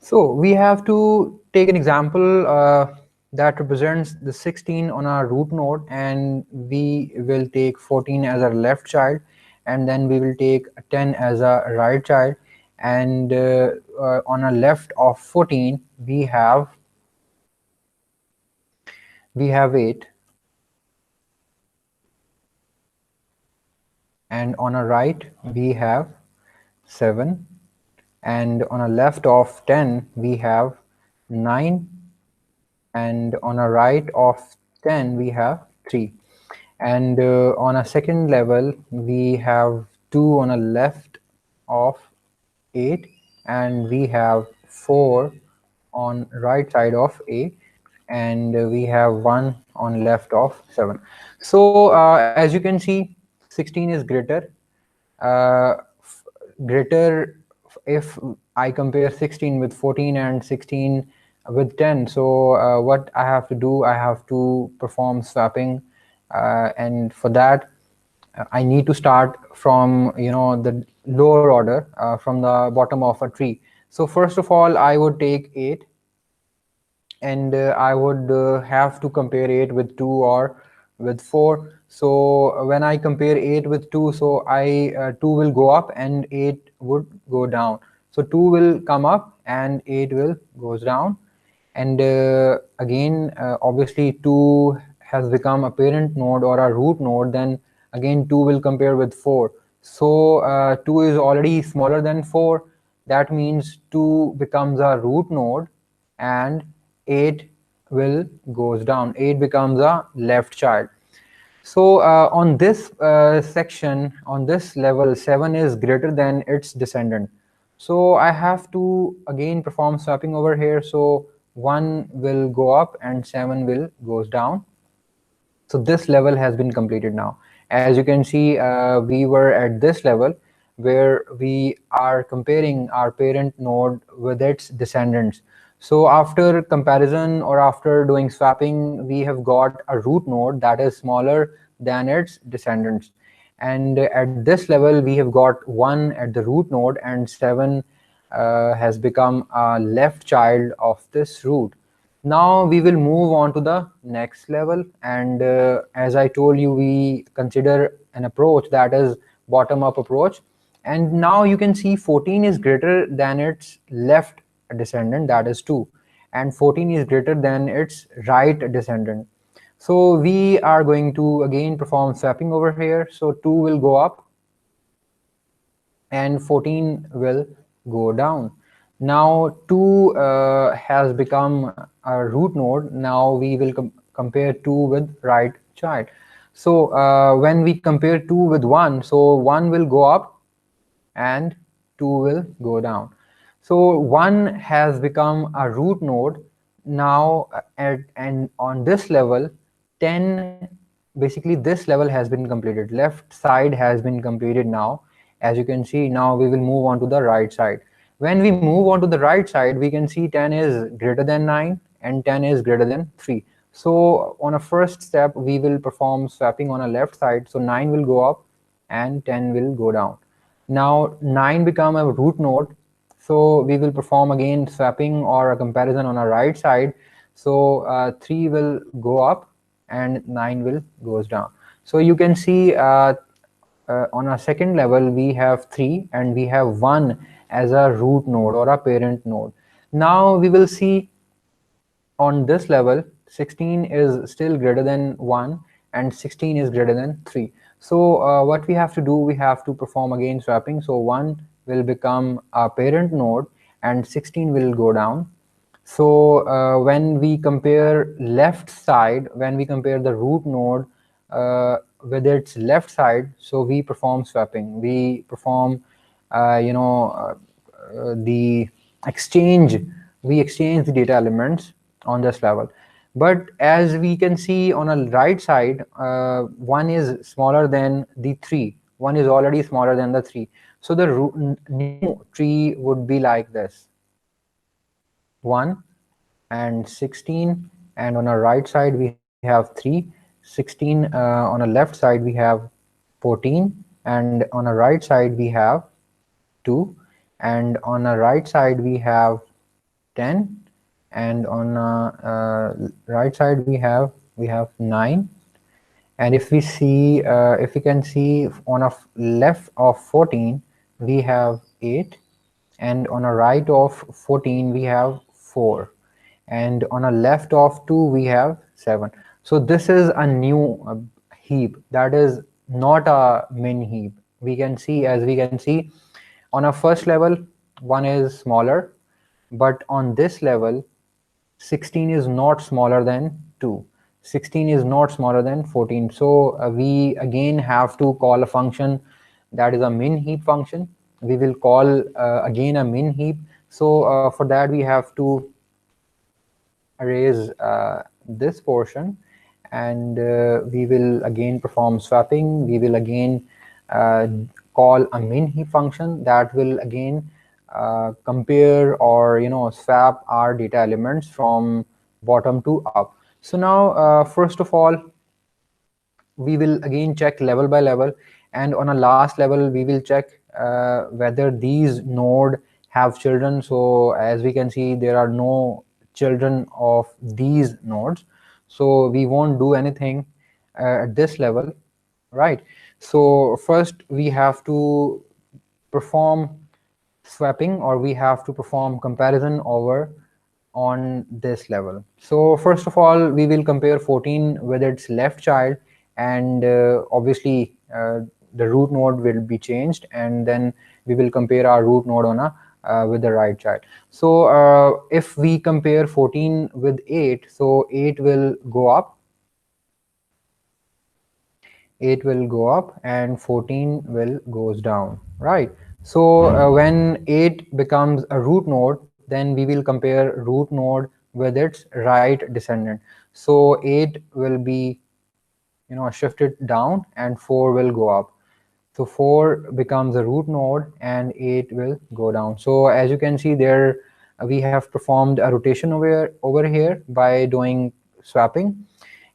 So we have to take an example that represents the 16 on our root node, and we will take 14 as our left child, and then we will take 10 as a right child, and on a left of 14 we have 8, and on a right we have 7, and on a left of 10 we have 9, and on a right of 10 we have 3, and on a second level we have 2 on a left of 8, and we have 4 on right side of 8, and we have 1 on left of 7. So as you can see, 16 is greater, uh, greater if I compare 16 with 14 and 16 with 10. So what I have to do, I have to perform swapping, and for that I need to start from the lower order, from the bottom of a tree. So first of all, I would take 8, and I would have to compare 8 with 2 or with 4. So when I compare 8 with 2, so I 2 will go up and 8 would go down. So 2 will come up and 8 will goes down, and again obviously 2 has become a parent node or a root node. Then again 2 will compare with 4. So 2 is already smaller than 4. That means 2 becomes a root node, and 8 will goes down. 8 becomes a left child. So on this section, on this level, 7 is greater than its descendant. So I have to again perform swapping over here. So 1 will go up and 7 will goes down. So this level has been completed now. As you can see, we were at this level where we are comparing our parent node with its descendants. So after comparison or after doing swapping, we have got a root node that is smaller than its descendants. And at this level, we have got 1 at the root node, and 7 has become a left child of this root. Now we will move on to the next level, and as I told you, we consider an approach that is bottom up approach. And now you can see 14 is greater than its left descendant, that is 2, and 14 is greater than its right descendant. So we are going to again perform swapping over here. So 2 will go up and 14 will go down. Now 2 has become a root node. Now we will compare 2 with right child. So when we compare 2 with 1, so 1 will go up and 2 will go down. So 1 has become a root node now, and on this level 10, basically this level has been completed. Left side has been completed now. As you can see, now we will move on to the right side. When we move on to the right side, we can see 10 is greater than 9 and 10 is greater than 3. So on a first step, we will perform swapping on a left side. So 9 will go up and 10 will go down. Now 9 become a root node, so we will perform again swapping or a comparison on our right side. So 3 will go up and 9 will goes down. So you can see on our second level we have 3 and we have 1 as a root node or a parent node. Now we will see on this level 16 is still greater than 1 and 16 is greater than 3. So what we have to do, we have to perform again swapping. So 1 will become a parent node and 16 will go down. So when we compare left side, when we compare the root node with its left side, so we perform swapping. We perform the exchange. We exchange the data elements on this level. But as we can see on the right side, 1 is smaller than the 3. 1 is already smaller than the 3. So the new tree would be like this: 1 and 16, and on our right side we have 3. 16 on the left side we have 14, and on the right side we have 2, and on the right side we have 10, and on right side we have 9. And if we see, if we can see on a left of 14 we have 8, and on a right of 14 we have 4, and on a left of 2 we have 7. So this is a new heap, that is not a min heap. We can see, as we can see, on a first level 1 is smaller, but on this level 16 is not smaller than 2. 16 is not smaller than 14. So we again have to call a function that is a min heap function. We will call again a min heap. So for that we have to erase this portion, and we will again perform swapping. We will again uh, call a min heap function that will again compare, or swap our data elements from bottom to up. So now first of all we will again check level by level, and on a last level we will check whether these node have children. So as we can see, there are no children of these nodes, so we won't do anything at this level, right? So first we have to perform swapping, or we have to perform comparison over on this level. So first of all we will compare 14 with its left child, and obviously the root node will be changed, and then we will compare our root node on a with the right child. So if we compare 14 with 8, so 8 will go up, 8 will go up and 14 will goes down, right? So when 8 becomes a root node, then we will compare root node with its right descendant. So 8 will be shifted down and 4 will go up. So 4 becomes a root node and 8 will go down. So as you can see there, we have performed a rotation over here by doing swapping.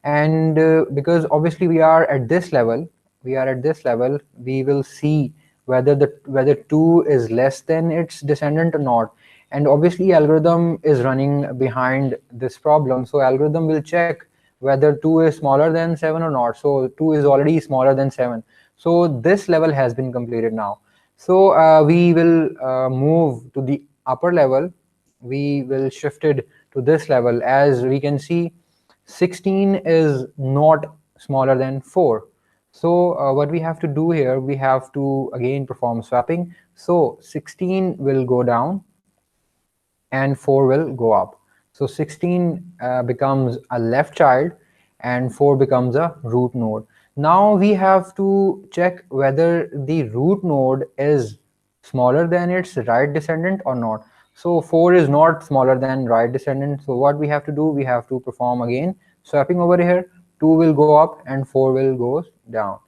And because obviously we are at this level, we will see whether 2 is less than its descendant or not. And obviously algorithm is running behind this problem, so algorithm will check whether 2 is smaller than 7 or not. So 2 is already smaller than 7, so this level has been completed now. So we will move to the upper level, we will shift it to this level. As we can see, 16 is not smaller than 4. So what we have to do here, we have to again perform swapping. So 16 will go down and 4 will go up. So 16 becomes a left child and 4 becomes a root node. Now we have to check whether the root node is smaller than its right descendant or not. So 4 is not smaller than right descendant. So what we have to do, we have to perform again swapping over here. 2 will go up and 4 will go down.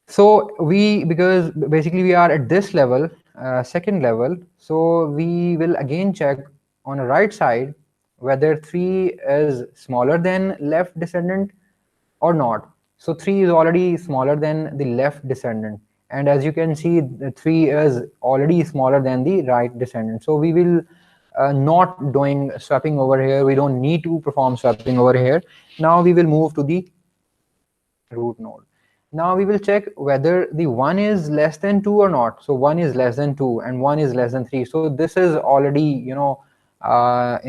So because basically we are at this level, second level, so we will again check on the right side whether 3 is smaller than left descendant or not. So 3 is already smaller than the left descendant, and as you can see, the 3 is already smaller than the right descendant. So we will not doing swapping over here, we don't need to perform swapping over here. Now we will move to the root node. Now we will check whether the 1 is less than 2 or not. So 1 is less than 2 and 1 is less than 3. So this is already in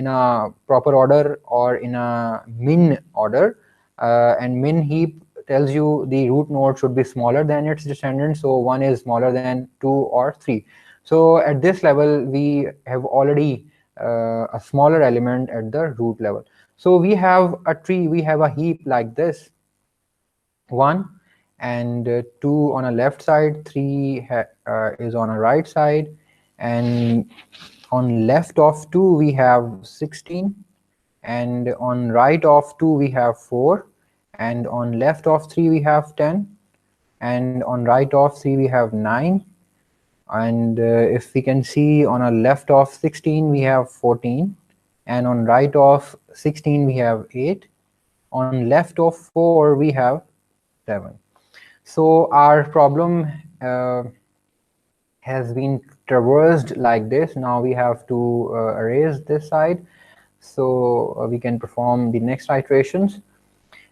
a proper order or in a min order, and min heap tells you the root node should be smaller than its descendant. So 1 is smaller than 2 or 3. So at this level we have already a smaller element at the root level. So we have a tree, we have a heap like this, 1 and 2 on a left side, 3 is on a right side, and on left of 2 we have 16, and on right of 2 we have 4, and on left of 3 we have 10, and on right of 3 we have 9, and if we can see, on a left of 16 we have 14, and on right of 16 we have 8, on left of 4 we have 7. So our problem has been traversed like this. Now we have to erase this side so we can perform the next iterations.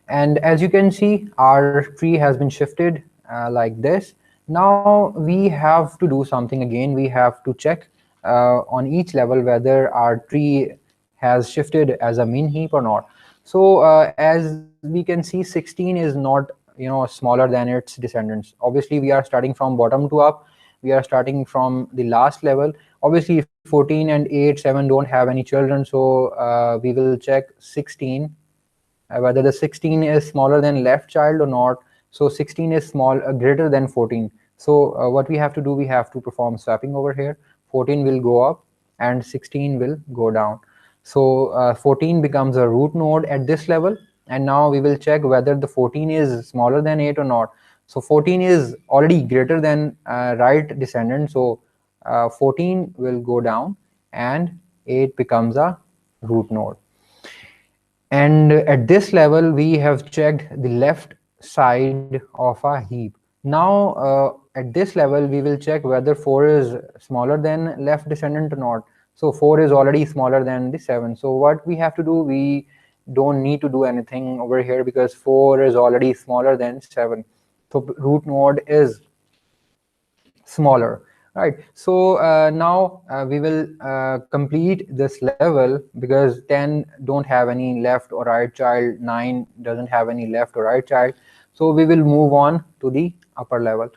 And as you can see, our tree has been shifted like this. Now we have to do something again. We have to check on each level whether our tree has shifted as a min heap or not. So as we can see, 16 is not, smaller than its descendants. Obviously we are starting from bottom to up. We are starting from the last level. Obviously 14 and 8, 7 don't have any children, so we will check 16, whether the 16 is smaller than left child or not. So 16 is greater than 14. So what we have to do, we have to perform swapping over here. 14 will go up and 16 will go down. So 14 becomes a root node at this level, and now we will check whether the 14 is smaller than 8 or not. So 14 is already greater than right descendant, so 14 will go down and 8 becomes a root node. And at this level, we have checked the left side of a heap. Now, at this level, we will check whether 4 is smaller than left descendant or not. So 4 is already smaller than the 7. So what we have to do, we don't need to do anything over here because 4 is already smaller than 7. So root node is smaller, right? So now we will complete this level because 10 don't have any left or right child, 9 doesn't have any left or right child. So we will move on to the upper level.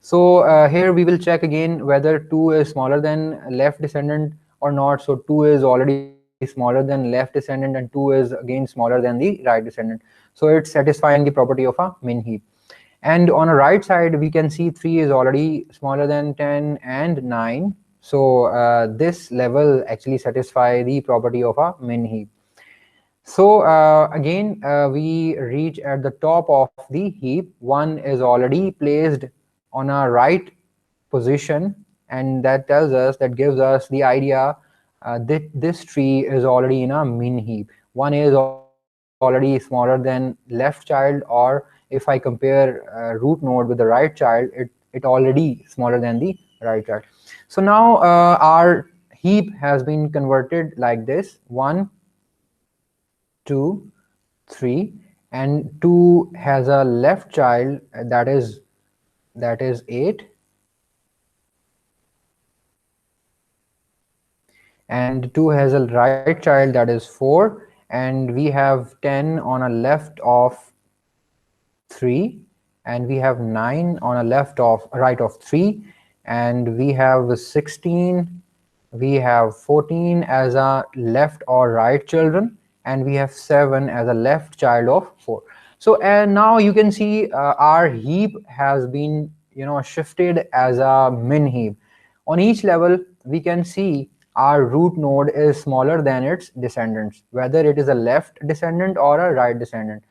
So here we will check again whether 2 is smaller than left descendant or not. So 2 is already smaller than left descendant, and 2 is again smaller than the right descendant. So it's satisfying the property of a min heap. And on the right side, we can see 3 is already smaller than 10 and 9. So this level actually satisfy the property of a min heap. So again, we reach at the top of the heap. 1 is already placed on a right position, and that tells us, that gives us the idea that this tree is already in a min heap. 1 is already smaller than left child, or if I compare root node with the right child, it already smaller than the right child. So now our heap has been converted like this: 1, 2, 3, and 2 has a left child, that is 8, and 2 has a right child, that is 4, and we have 10 on a left of 3, and we have 9 on a left of right of 3, and we have 16, we have 14 as a left or right children, and we have 7 as a left child of 4. So and now you can see our heap has been, shifted as a min heap. On each level, we can see our root node is smaller than its descendants, whether it is a left descendant or a right descendant.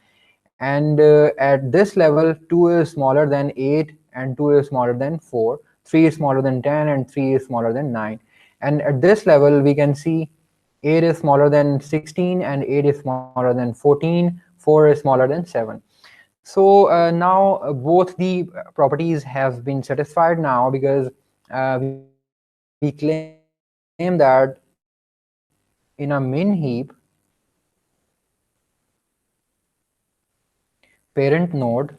And at this level, 2 is smaller than 8, and 2 is smaller than 4, 3 is smaller than 10, and 3 is smaller than 9. And at this level, we can see 8 is smaller than 16, and 8 is smaller than 14, 4 is smaller than 7. So now both the properties have been satisfied now, because we claim that in a min heap, parent node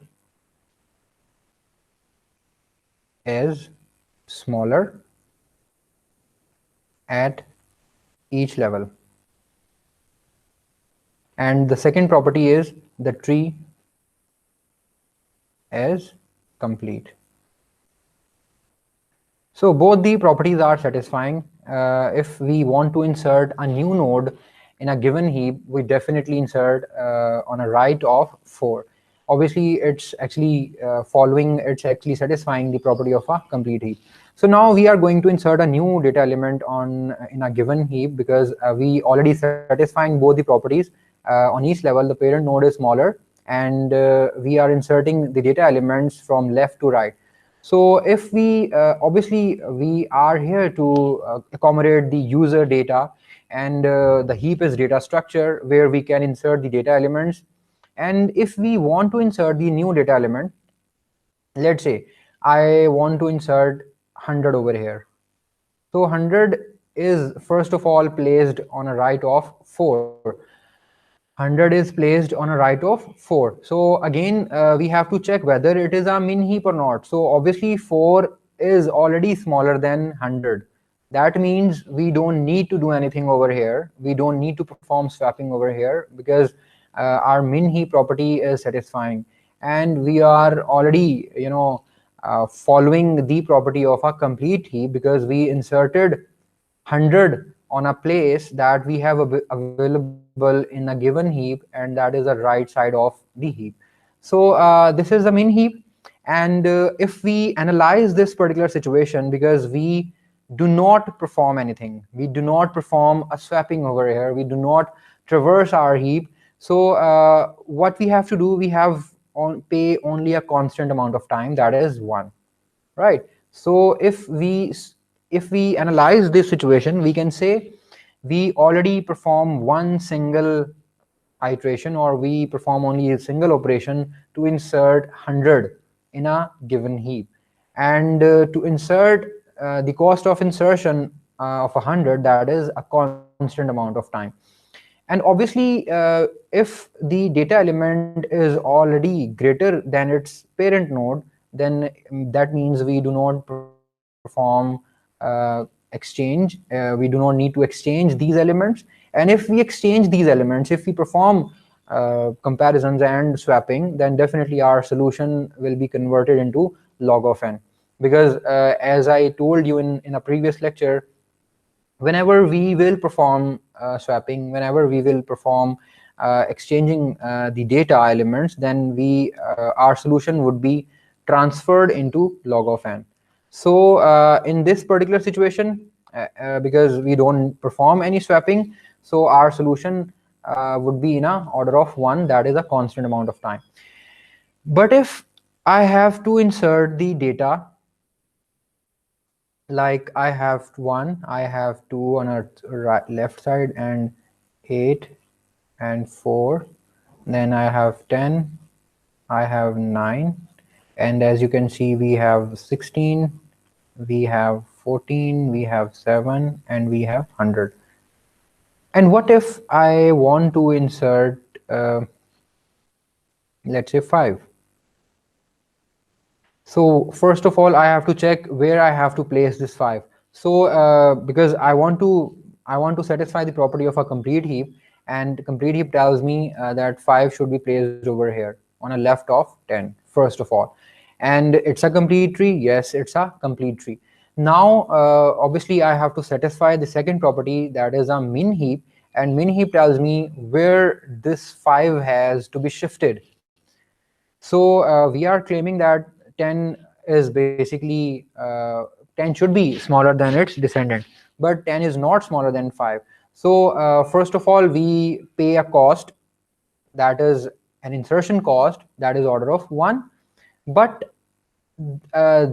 is smaller at each level. And the second property is the tree is complete. So both the properties are satisfying. If we want to insert a new node in a given heap, we definitely insert on a right of 4. Obviously, it's actually it's actually satisfying the property of a complete heap. So now we are going to insert a new data element in a given heap, because we already satisfying both the properties. On each level, the parent node is smaller, and we are inserting the data elements from left to right. So if we obviously we are here to accommodate the user data, and the heap is data structure where we can insert the data elements. And if we want to insert the new data element, let's say I want to insert 100 over here. So 100 is first of all placed on a right of 4. 100 is placed on a right of 4. So again, we have to check whether it is a min heap or not. So obviously 4 is already smaller than 100. That means we don't need to do anything over here. We don't need to perform swapping over here because our min heap property is satisfying. And we are already, following the property of a complete heap because we inserted 100 on a place that we have available in a given heap, and that is the right side of the heap. So this is the main heap. And if we analyze this particular situation, because we do not perform anything, we do not perform a swapping over here, we do not traverse our heap. So what we have to do, we have pay only a constant amount of time, that is 1, right? So if we analyze this situation, we can say we already perform one single iteration, or we perform only a single operation to insert 100 in a given heap. And to insert the cost of insertion of 100, that is a constant amount of time. And obviously if the data element is already greater than its parent node, then that means we do not perform exchange. We do not need to exchange these elements. And if we exchange these elements, if we perform comparisons and swapping, then definitely our solution will be converted into log of n. Because as I told you in a previous lecture, whenever we will perform swapping, whenever we will perform exchanging the data elements, then our solution would be transferred into log of n. So in this particular situation, because we don't perform any swapping, so our solution would be in a order of 1, that is a constant amount of time. But if I have to insert the data, like I have 1, I have 2 on a left side, and 8 and 4, then I have 10, I have 9, and as you can see, we have 16, we have 14, we have 7, and we have 100. And what if I want to insert let's say 5? So first of all, I have to check where I have to place this 5. So because I want to satisfy the property of a complete heap, and complete heap tells me that 5 should be placed over here on a left of 10, first of all. And it's a complete tree. Yes, it's a complete tree. Now obviously I have to satisfy the second property, that is a min heap, and min heap tells me where this 5 has to be shifted. So we are claiming that 10 is basically 10 should be smaller than its descendant, but 10 is not smaller than 5. So first of all, we pay a cost, that is an insertion cost, that is order of 1. But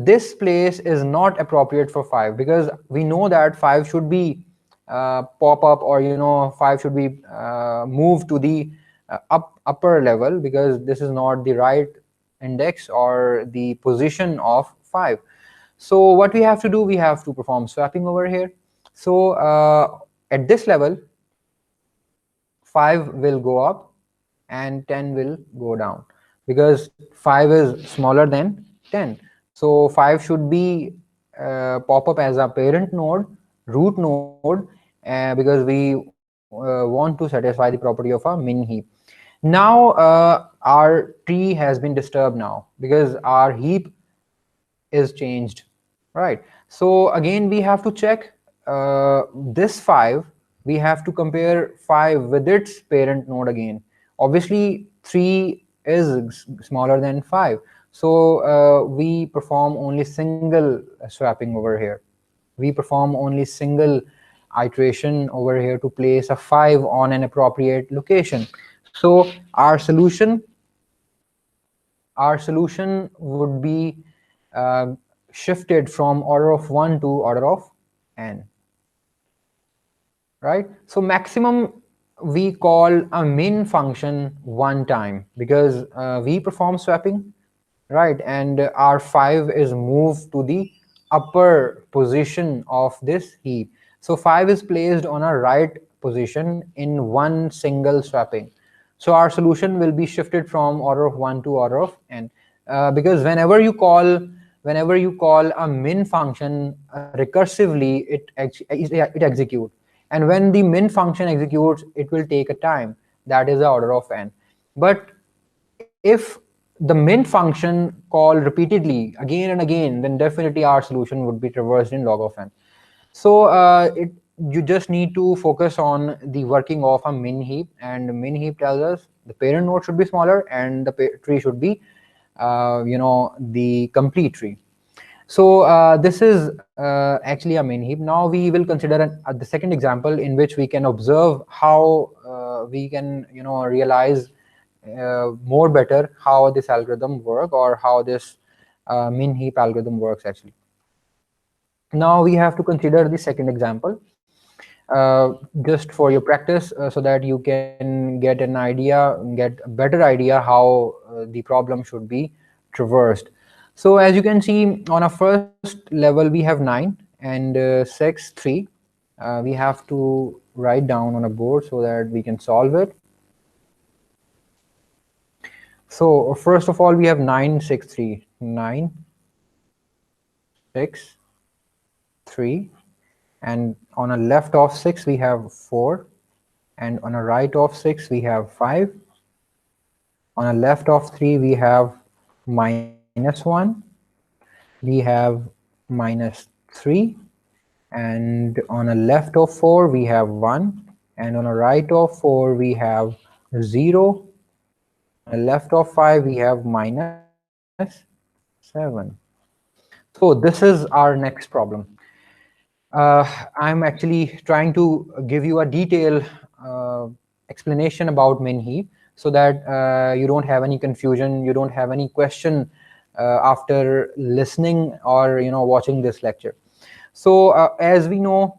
this place is not appropriate for 5, because we know that 5 should be pop up, or 5 should be moved to the upper level, because this is not the right index or the position of 5. So what we have to do, we have to perform swapping over here. So at this level, 5 will go up and 10 will go down, because 5 is smaller than 10. So 5 should be pop up as a parent node, root node, because we want to satisfy the property of a min heap. Now our tree has been disturbed now, because our heap is changed, right? So again, we have to check this 5. We have to compare 5 with its parent node again. Obviously 3 is smaller than 5, so we perform only single swapping over here. We perform only single iteration over here to place a 5 on an appropriate location. So our solution would be shifted from order of 1 to order of n, right? So maximum we call a min function one time, because we perform swapping, right? And our 5 is moved to the upper position of this heap. So 5 is placed on a right position in one single swapping. So our solution will be shifted from order of 1 to order of n, because whenever you call a min function recursively, it executes, and when the min function executes, it will take a time, that is the order of n. But if the min function call repeatedly again and again, then definitely our solution would be traversed in log of n. So you just need to focus on the working of a min heap, and min heap tells us the parent node should be smaller and the tree should be the complete tree. So this is actually a min heap. Now we will consider the second example in which we can observe how we can realize more better how this algorithm work, or how this min heap algorithm works actually. Now we have to consider the second example, just for your practice, so that you can get a better idea how the problem should be traversed. So as you can see, on a first level we have 9 and 6 3. We have to write down on a board so that we can solve it. So first of all, we have 9 6 3, 9 6 3, and on a left of 6 we have 4, and on a right of 6 we have 5. On a left of 3 we have -1, we have -3, and on a left of 4 we have 1, and on a right of 4 we have 0. On a left of 5 we have -7. So this is our next problem. I'm actually trying to give you a detailed explanation about min heap, so that you don't have any confusion, you don't have any question after listening or watching this lecture. So as we know,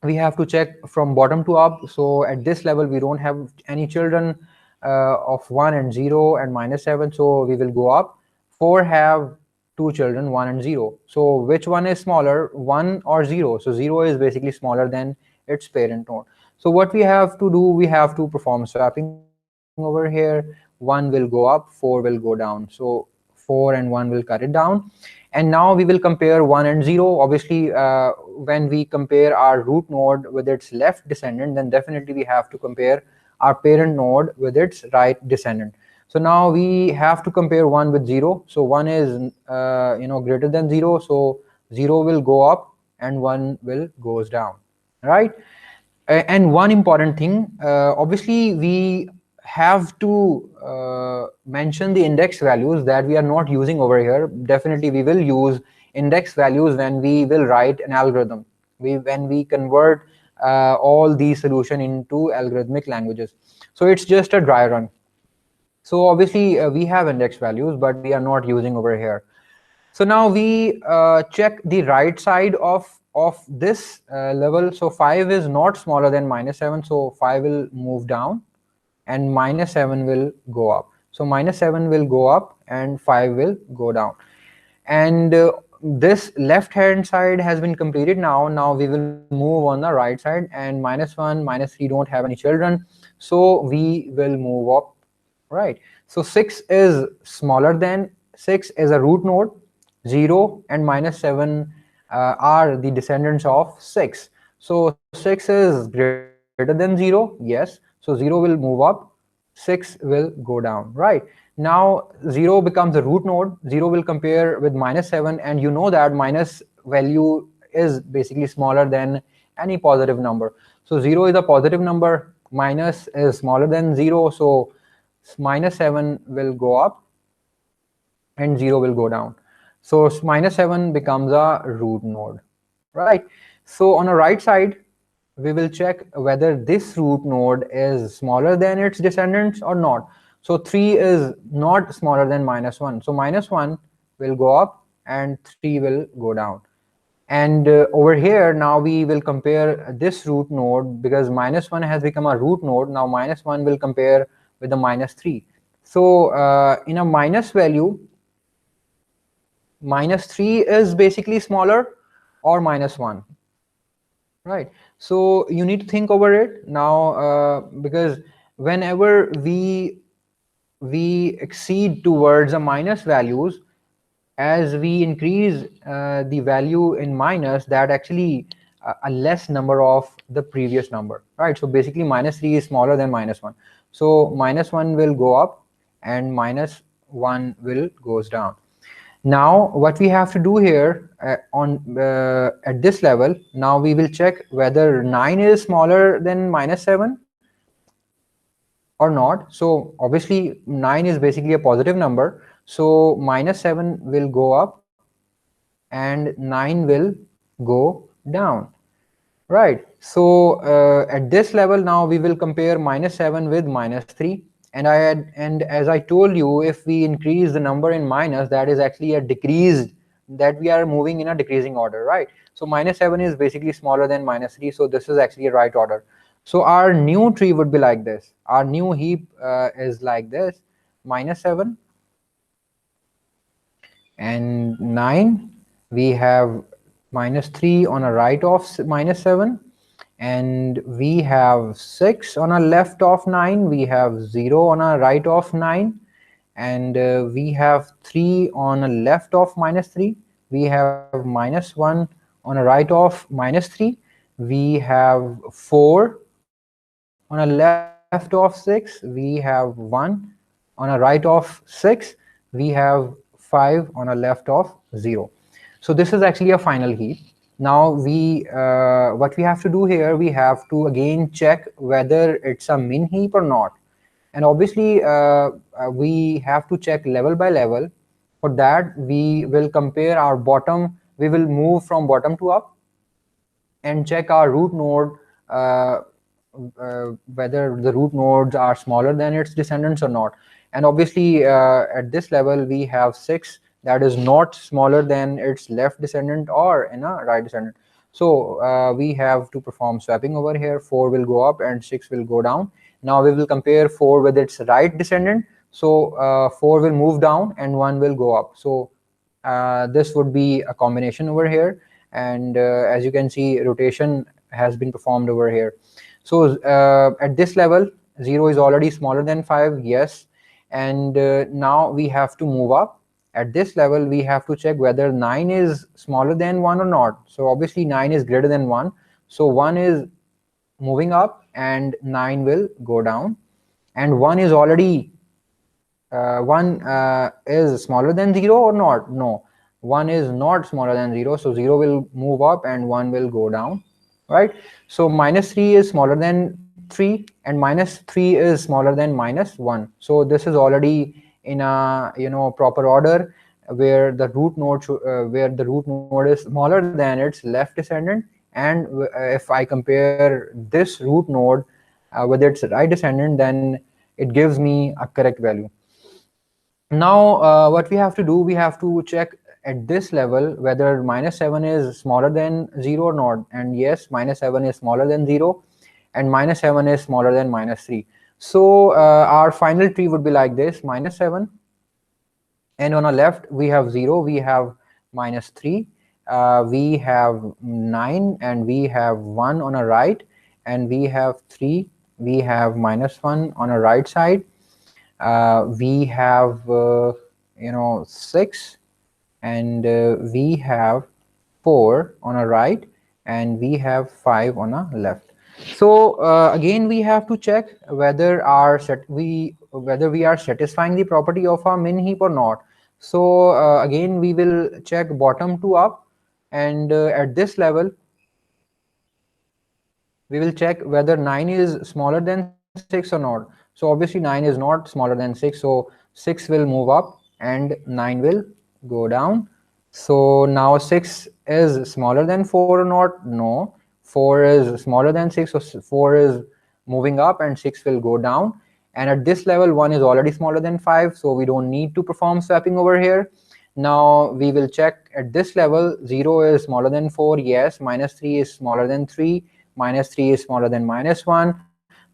we have to check from bottom to up. So at this level we don't have any children of 1 and 0 and -7, so we will go up. 4 have two children, 1 and 0. So which one is smaller, 1 or 0? So 0 is basically smaller than its parent node. So what we have to do, we have to perform swapping over here. 1 will go up, 4 will go down. So 4 and 1 will cut it down. And now we will compare 1 and 0. Obviously, when we compare our root node with its left descendant, then definitely we have to compare our parent node with its right descendant. So now we have to compare 1 with 0. So 1 is greater than 0. So 0 will go up and 1 will goes down, right? And one important thing, obviously we have to mention the index values that we are not using over here. Definitely we will use index values when we will write an algorithm, when we convert all these solution into algorithmic languages. So it's just a dry run. So obviously we have index values, but we are not using over here. So now we check the right side of this level. So 5 is not smaller than -7, so 5 will move down and -7 will go up. So -7 will go up and 5 will go down. And this left hand side has been completed. Now we will move on the right side, and -1 -3 don't have any children, so we will move up, right? So 6 is smaller than, 6 is a root node. 0 and -7 are the descendants of 6. So 6 is greater than 0, yes. So 0 will move up, 6 will go down, right? Now 0 becomes a root node. 0 will compare with -7, and you know that minus value is basically smaller than any positive number. So 0 is a positive number, minus is smaller than 0, so -7 will go up and 0 will go down. So -7 becomes a root node, right? So on the right side, we will check whether this root node is smaller than its descendants or not. So 3 is not smaller than -1. So -1 will go up and 3 will go down. And over here, now we will compare this root node, because -1 has become a root node. Now -1 will compare with the -3. So in a minus value, minus 3 is basically smaller or minus 1, right? So you need to think over it now, because whenever we exceed towards a minus values, as we increase the value in minus, that actually a less number of the previous number, right? So basically minus 3 is smaller than minus 1, so minus 1 will go up and minus 1 will goes down. Now what we have to do here, on at this level, now we will check whether 9 is smaller than minus 7 or not. So obviously 9 is basically a positive number, so minus 7 will go up and 9 will go down, right? So at this level now we will compare minus 7 with minus 3, and as I told you, if we increase the number in minus, that is actually a decreased, that we are moving in a decreasing order, right? So minus 7 is basically smaller than minus 3, so this is actually a right order. So our new tree would be like this. Our new heap is like this: minus 7 and 9. We have minus 3 on a right of minus 7, and we have 6 on a left of 9. We have 0 on a right of 9, and we have 3 on a left of minus 3. We have minus 1 on a right of minus 3. We have 4 on a left of 6. We have 1 on a right of 6. We have 5 on a left of 0. So this is actually a final heap. Now what we have to do here, we have to again check whether it's a min heap or not. And obviously we have to check level by level. For that we will compare our bottom, we will move from bottom to up and check our root node, whether the root nodes are smaller than its descendants or not. And obviously at this level we have 6 that is not smaller than its left descendant or in a right descendant. So we have to perform swapping over here. 4 will go up and 6 will go down. Now we will compare 4 with its right descendant. So 4 will move down and 1 will go up. So this would be a combination over here, and as you can see, rotation has been performed over here. So at this level 0 is already smaller than 5, yes, and now we have to move up. At this level we have to check whether 9 is smaller than 1 or not. So obviously 9 is greater than 1, so 1 is moving up and 9 will go down, and 1 is already 1 is smaller than 0 or not? No, 1 is not smaller than 0, so 0 will move up and 1 will go down, right? So minus 3 is smaller than 3 and minus 3 is smaller than minus 1. So this is already in a proper order, where the root node is smaller than its left descendant, and if I compare this root node with its right descendant, then it gives me a correct value. Now what we have to do, we have to check at this level whether minus 7 is smaller than 0 or not. And yes, minus 7 is smaller than 0, and minus 7 is smaller than minus 3. So our final tree would be like this: minus 7, and on our left we have 0, we have minus 3, we have 9, and we have 1 on our right, and we have 3, we have minus 1 on our right side, we have 6, and we have 4 on a right, and we have 5 on a left. So again we have to check whether whether we are satisfying the property of our min heap or not. So again we will check bottom to up, and at this level we will check whether 9 is smaller than 6 or not. So obviously 9 is not smaller than 6, so 6 will move up and 9 will go down. So now 6 is smaller than 4 or not? No, 4 is smaller than 6, so 4 is moving up and 6 will go down. And at this level 1 is already smaller than 5, so we don't need to perform swapping over here. Now we will check at this level: 0 is smaller than 4, yes, minus 3 is smaller than 3, minus 3 is smaller than minus 1.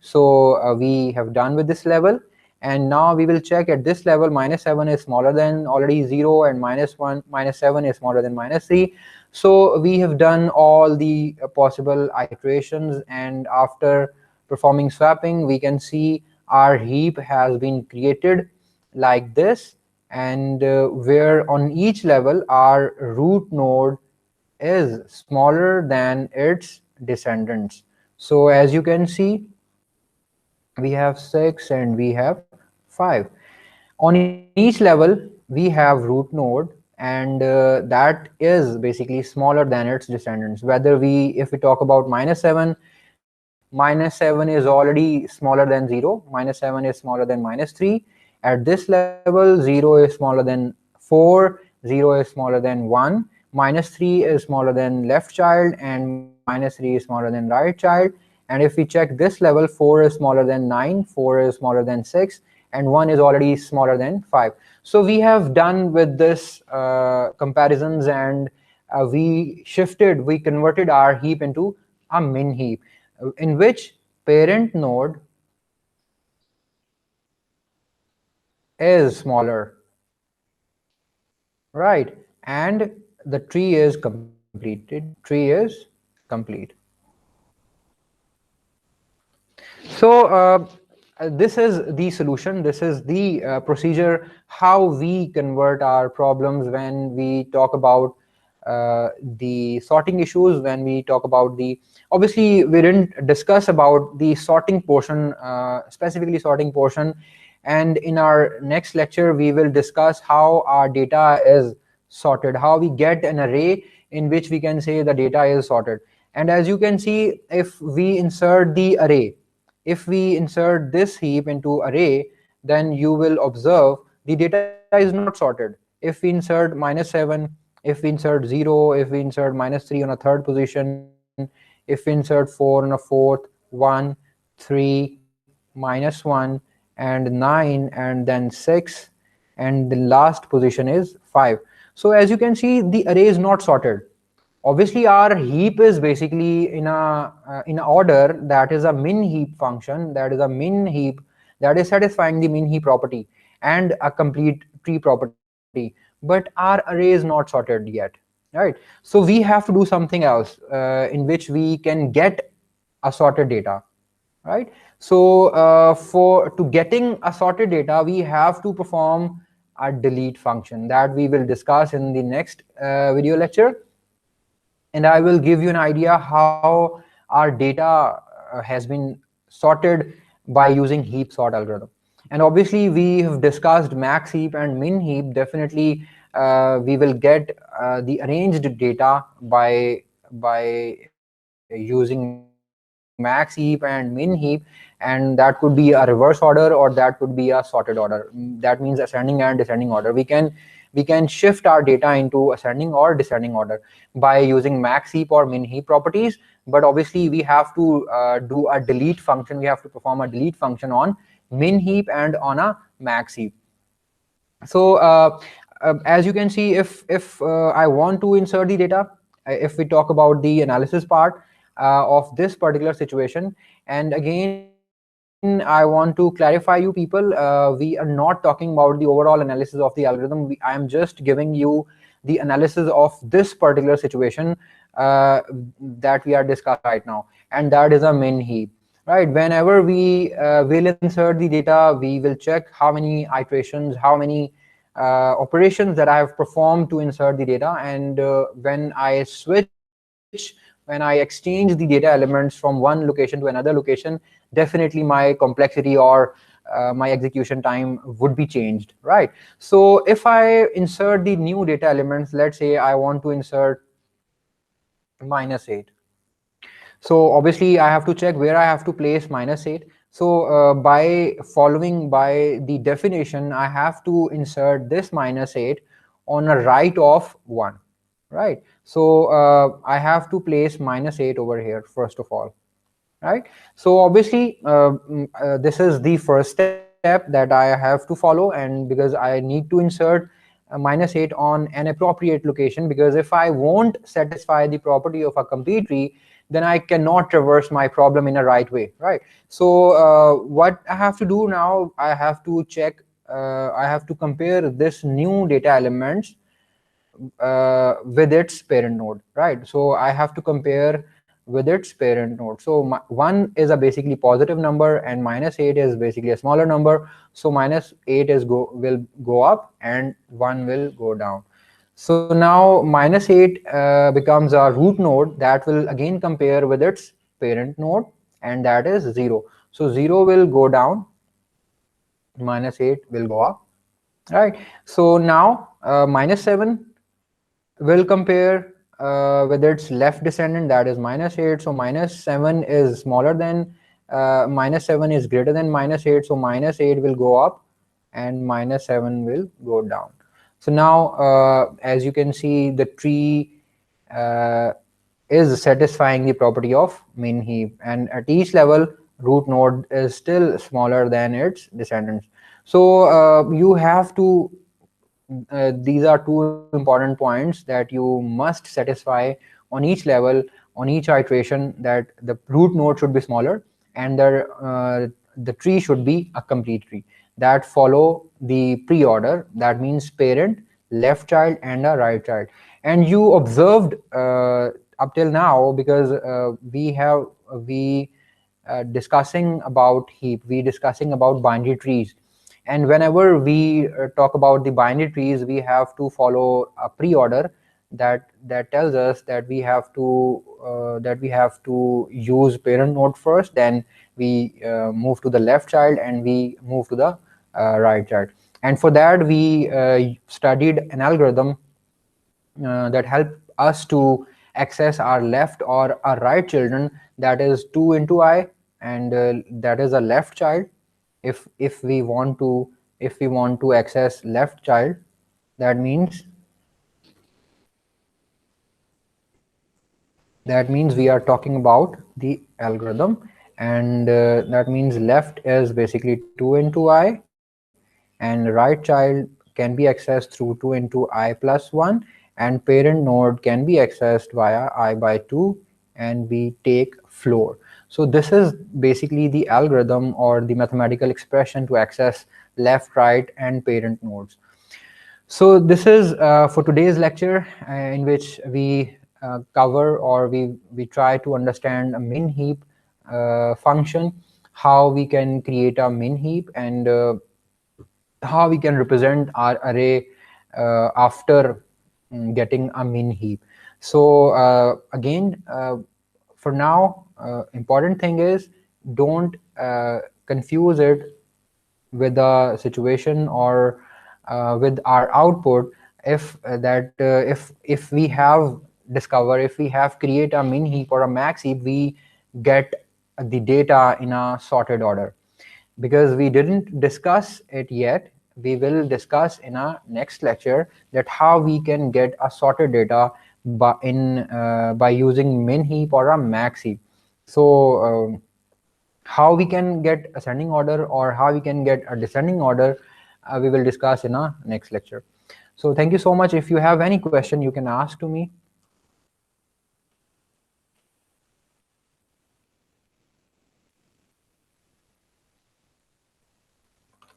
So we have done with this level, And now we will check at this level, -7 is smaller than already 0, and -1, -7 is smaller than -3. So we have done all the possible iterations, and after performing swapping, we can see our heap has been created like this, and where on each level our root node is smaller than its descendants. So as you can see, we have 6 and we have 5. On each level we have root node, and that is basically smaller than its descendants. Whether we, if we talk about -7, -7 is already smaller than 0, -7 is smaller than -3. At this level, 0 is smaller than 4, 0 is smaller than 1, -3 is smaller than left child, and -3 is smaller than right child. And if we check this level, 4 is smaller than 9, 4 is smaller than 6, and 1 is already smaller than 5. So we have done with this comparisons, and we converted our heap into a min heap, in which parent node is smaller, right? And the tree is completed. Tree is complete. So this is the solution. This is the procedure how we convert our problems when we talk about the sorting issues. When we talk about the, obviously we didn't discuss about the sorting portion, specifically sorting portion. And in our next lecture we will discuss how our data is sorted, how we get an array in which we can say the data is sorted. And as you can see, if we insert the array, if we insert this heap into array, then you will observe the data is not sorted. If we insert -7, if we insert 0, if we insert -3 on a third position, if we insert 4 on a fourth, 1, 3, -1, and 9, and then 6, and the last position is 5. So as you can see, the array is not sorted. Obviously our heap is basically in a order that is a min heap function, that is a min heap that is satisfying the min heap property and a complete tree property, but our array is not sorted yet, right? So we have to do something else in which we can get a sorted data, right? So for to getting a sorted data, we have to perform a delete function that we will discuss in the next video lecture. And I will give you an idea how our data has been sorted by using heap sort algorithm. And obviously we have discussed max heap and min heap. Definitely we will get the arranged data by using max heap and min heap, and that could be a reverse order or that could be a sorted order. That means ascending and descending order. We can shift our data into ascending or descending order by using max heap or min heap properties. But obviously we have to do a delete function. We have to perform a delete function on min heap and on a max heap. So as you can see, if I want to insert the data, if we talk about the analysis part of this particular situation, and again I want to clarify you people, we are not talking about the overall analysis of the algorithm. I am just giving you the analysis of this particular situation that we are discussing right now, and that is a min heap, right? Whenever we will insert the data, we will check how many iterations, how many operations that I have performed to insert the data. And when I switch, when I exchange the data elements from one location to another location, definitely my complexity or my execution time would be changed, right? So if I insert the new data elements, let's say I want to insert -8. So obviously I have to check where I have to place -8. So by following by the definition, I have to insert this -8 on a right of 1, right? So I have to place -8 over here first of all, right? So obviously this is the first step that I have to follow, and because I need to insert -8 on an appropriate location, because if I won't satisfy the property of a complete tree, then I cannot traverse my problem in a right way, right? So what I have to do now, I have to check, I have to compare this new data elements with its parent node, right? So I have to compare with its parent node. So 1 is a basically positive number and -8 is basically a smaller number. So -8 is will go up and 1 will go down. So now -8 becomes a root node that will again compare with its parent node, and that is 0. So 0 will go down, -8 will go up, right? So now -7 will compare with its left descendant, that is -8. So -7 is smaller than -7 is greater than -8. So -8 will go up and -7 will go down. So now as you can see, the tree uh, is satisfying the property of min heap, and at each level root node is still smaller than its descendants. So you have to these are two important points that you must satisfy on each level, on each iteration, that the root node should be smaller and the tree should be a complete tree that follow the pre-order. That means parent, left child, and a right child. And you observed up till now, because we discussing about heap, we discussing about binary trees, and whenever we talk about the binary trees, we have to follow a pre-order that tells us that we have to use parent node first, then we move to the left child, and we move to the right child. And for that we studied an algorithm that help us to access our left or our right children, that is 2 into I, and that is a left child. If we want to, if we want to access left child, that means we are talking about the algorithm, and that means left is basically 2 into I, and right child can be accessed through 2 into I plus 1, and parent node can be accessed via I by 2, and we take floor. So this is basically the algorithm or the mathematical expression to access left, right, and parent nodes. So this is for today's lecture, in which we cover, or we try to understand a min heap function, how we can create a min heap, and how we can represent our array after getting a min heap. So again, for now, important thing is, don't confuse it with the situation, or with our output. If if we have discover, if we have create a min heap or a max heap, we get the data in a sorted order. Because we didn't discuss it yet, we will discuss in our next lecture that how we can get a sorted data by using min heap or a max heap. So how we can get ascending order or how we can get a descending order, we will discuss in our next lecture. So thank you so much. If you have any question, you can ask to me.